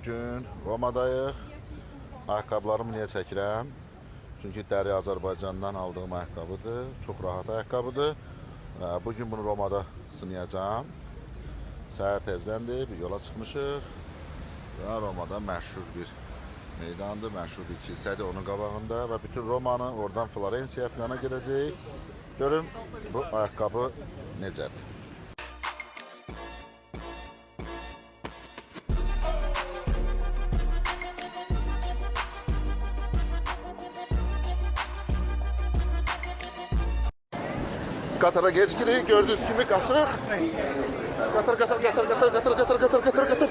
Bugün Romadayıq. Ayaqqabılarımı niyə çəkirəm? Çünki dəri Azərbaycandan aldığım ayaqqabıdır. Çox rahat ayaqqabıdır. Bugün bunu Romada sınayacağım. Səhər təzdəndir, bir yola çıxmışıq. Romada məşhur bir meydandır, məşhur bir kilsədir onun qabağında və bütün Romanı oradan Florensiya plana gedəcəyik. Görün bu ayaqqabı necədir. Qatara gecikirik, gördüğünüz kimi qaçırıq. Qatır.